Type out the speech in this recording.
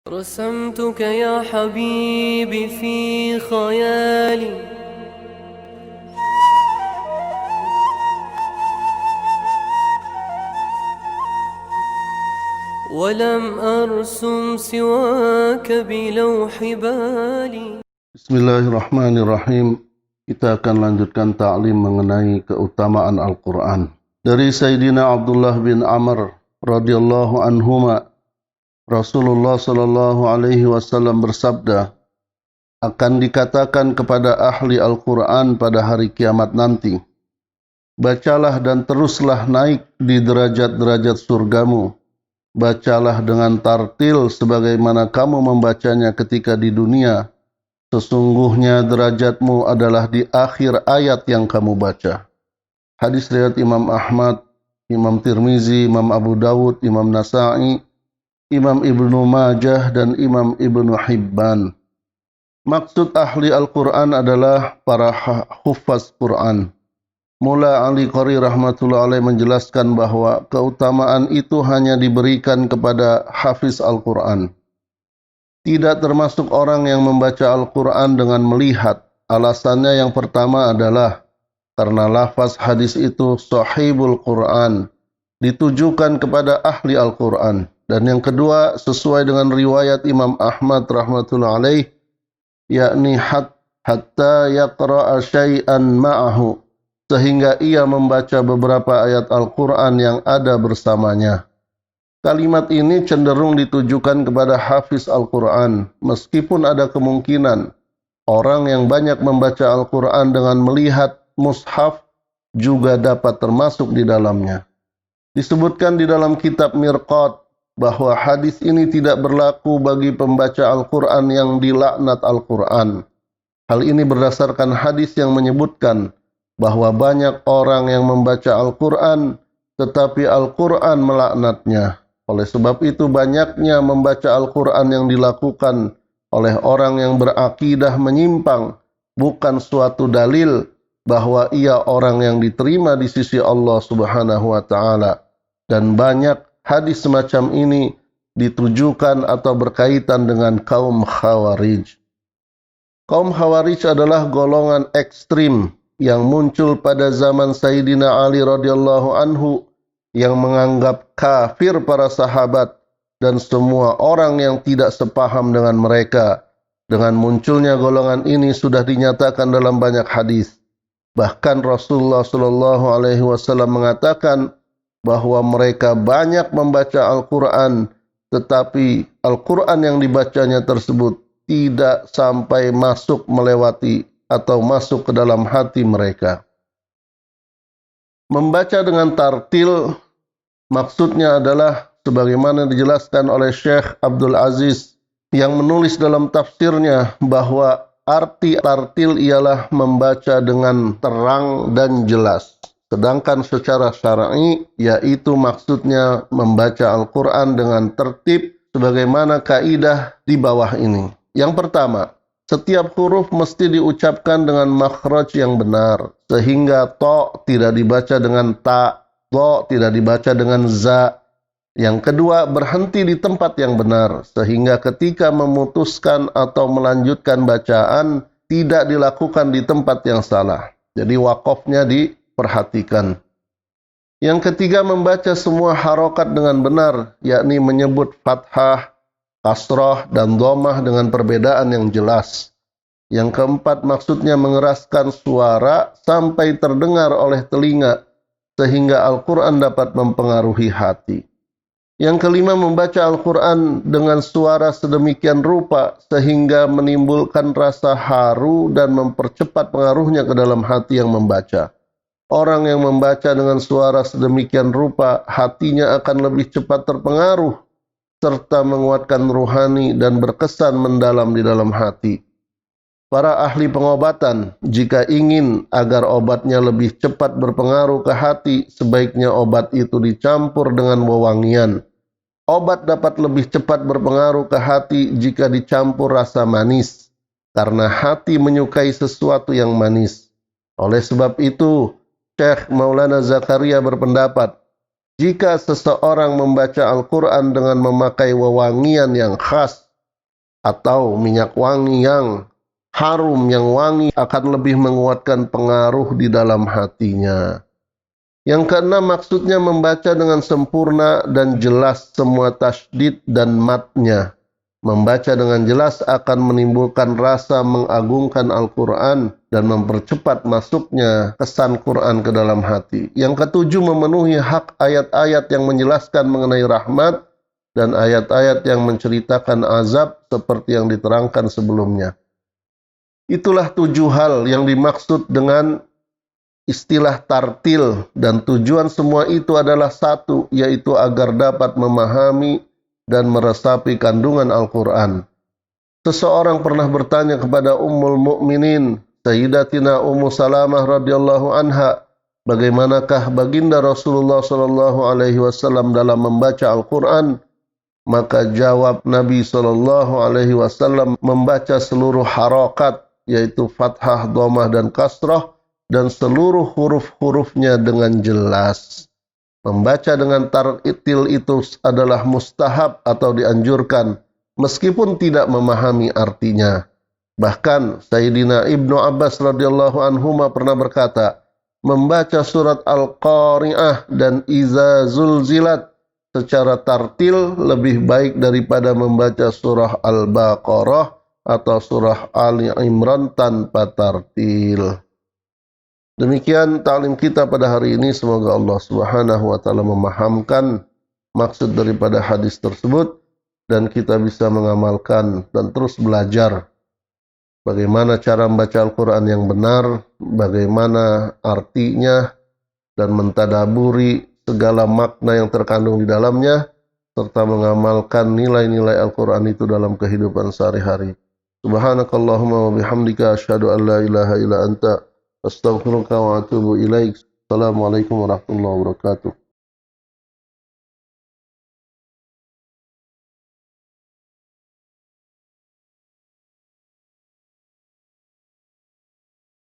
رسمتك يا حبيبي في خيالي ولم أرسم سواك بلوح بالي. Bismillahirrahmanirrahim. Kita akan lanjutkan ta'lim mengenai keutamaan Al-Quran. Dari Sayyidina Abdullah bin Amr radhiyallahu anhuma, Rasulullah sallallahu alaihi wasallam bersabda, akan dikatakan kepada ahli Al-Quran pada hari kiamat nanti, bacalah dan teruslah naik di derajat-derajat surgamu. Bacalah dengan tartil sebagaimana kamu membacanya ketika di dunia. Sesungguhnya derajatmu adalah di akhir ayat yang kamu baca. Hadis riwayat Imam Ahmad, Imam Tirmizi, Imam Abu Dawud, Imam Nasa'i, Imam Ibnu Majah, dan Imam Ibnu Hibban. Maksud ahli Al-Quran adalah para hufaz Quran. Mula Ali Qari rahmatullah alaih menjelaskan bahwa keutamaan itu hanya diberikan kepada hafiz Al-Quran. Tidak termasuk orang yang membaca Al-Quran dengan melihat. Alasannya yang pertama adalah karena lafaz hadis itu sahibul Quran, ditujukan kepada ahli Al-Quran. Dan yang kedua, sesuai dengan riwayat Imam Ahmad rahmatullah alaih, yakni hatta yaqra'a syai'an ma'ahu, sehingga ia membaca beberapa ayat Al-Quran yang ada bersamanya. Kalimat ini cenderung ditujukan kepada hafiz Al-Quran, meskipun ada kemungkinan orang yang banyak membaca Al-Quran dengan melihat mushaf juga dapat termasuk di dalamnya. Disebutkan di dalam kitab Mirqat bahwa hadis ini tidak berlaku bagi pembaca Al-Quran yang dilaknat Al-Quran. Hal ini berdasarkan hadis yang menyebutkan bahwa banyak orang yang membaca Al-Quran tetapi Al-Quran melaknatnya. Oleh sebab itu banyaknya membaca Al-Quran yang dilakukan oleh orang yang berakidah menyimpang bukan suatu dalil bahwa ia orang yang diterima di sisi Allah Subhanahu wa taala. Dan banyak hadis semacam ini ditujukan atau berkaitan dengan kaum Khawarij. Kaum Khawarij adalah golongan ekstrim yang muncul pada zaman Sayyidina Ali radhiyallahu anhu, yang menganggap kafir para sahabat dan semua orang yang tidak sepaham dengan mereka. Dengan munculnya golongan ini sudah dinyatakan dalam banyak hadis. Bahkan Rasulullah sallallahu alaihi wasallam mengatakan bahwa mereka banyak membaca Al-Quran, tetapi Al-Quran yang dibacanya tersebut tidak sampai masuk melewati atau masuk ke dalam hati mereka. Membaca dengan tartil maksudnya adalah sebagaimana dijelaskan oleh Syekh Abdul Aziz yang menulis dalam tafsirnya bahwa arti tartil ialah membaca dengan terang dan jelas. Sedangkan secara syar'i yaitu maksudnya membaca Al-Quran dengan tertib sebagaimana kaidah di bawah ini. Yang pertama, setiap huruf mesti diucapkan dengan makhraj yang benar, sehingga to tidak dibaca dengan ta, do tidak dibaca dengan za. Yang kedua, berhenti di tempat yang benar, sehingga ketika memutuskan atau melanjutkan bacaan tidak dilakukan di tempat yang salah. Jadi wakofnya diperhatikan. Yang ketiga, membaca semua harokat dengan benar, yakni menyebut fathah, kasrah, dan dhammah dengan perbedaan yang jelas. Yang keempat, maksudnya mengeraskan suara sampai terdengar oleh telinga, sehingga Al-Quran dapat mempengaruhi hati. Yang kelima, membaca Al-Quran dengan suara sedemikian rupa, sehingga menimbulkan rasa haru dan mempercepat pengaruhnya ke dalam hati yang membaca. Orang yang membaca dengan suara sedemikian rupa, hatinya akan lebih cepat terpengaruh, serta menguatkan ruhani dan berkesan mendalam di dalam hati. Para ahli pengobatan, jika ingin agar obatnya lebih cepat berpengaruh ke hati, sebaiknya obat itu dicampur dengan wewangian. Obat dapat lebih cepat berpengaruh ke hati jika dicampur rasa manis, karena hati menyukai sesuatu yang manis. Oleh sebab itu, Syekh Maulana Zakaria berpendapat, jika seseorang membaca Al-Quran dengan memakai wewangian yang khas, atau minyak wangi yang harum, yang wangi akan lebih menguatkan pengaruh di dalam hatinya. Yang keenam, maksudnya membaca dengan sempurna dan jelas semua tasydid dan matnya. Membaca dengan jelas akan menimbulkan rasa mengagungkan Al-Quran dan mempercepat masuknya kesan Quran ke dalam hati. Yang ketujuh, memenuhi hak ayat-ayat yang menjelaskan mengenai rahmat dan ayat-ayat yang menceritakan azab seperti yang diterangkan sebelumnya. Itulah 7 hal yang dimaksud dengan istilah tartil, dan tujuan semua itu adalah satu, yaitu agar dapat memahami dan meresapi kandungan Al-Quran. Seseorang pernah bertanya kepada Ummul Mukminin Sayyidatina Ummu Salamah radhiyallahu anha, bagaimanakah baginda Rasulullah sallallahu alaihi wasallam dalam membaca Al-Quran? Maka jawab Nabi sallallahu alaihi wasallam membaca seluruh harakat, yaitu fathah, dhammah dan kasrah, dan seluruh huruf-hurufnya dengan jelas. Membaca dengan tartil itu adalah mustahab atau dianjurkan, meskipun tidak memahami artinya. Bahkan Sayyidina Ibnu Abbas radhiyallahu anhuma pernah berkata, membaca surat Al-Qari'ah dan Iza Zulzilat secara tartil lebih baik daripada membaca surah Al-Baqarah atau surah Ali Imran tanpa tartil. Demikian taklim kita pada hari ini. Semoga Allah Subhanahu wa taala memahamkan maksud daripada hadis tersebut dan kita bisa mengamalkan dan terus belajar bagaimana cara membaca Al-Quran yang benar, bagaimana artinya, dan mentadaburi segala makna yang terkandung di dalamnya, serta mengamalkan nilai-nilai Al-Quran itu dalam kehidupan sehari-hari. Subhanakallahumma wa bihamdika asyhadu an la ilaha illa anta astaghfiruka wa atubu ilaik. Assalamualaikum warahmatullahi wabarakatuh.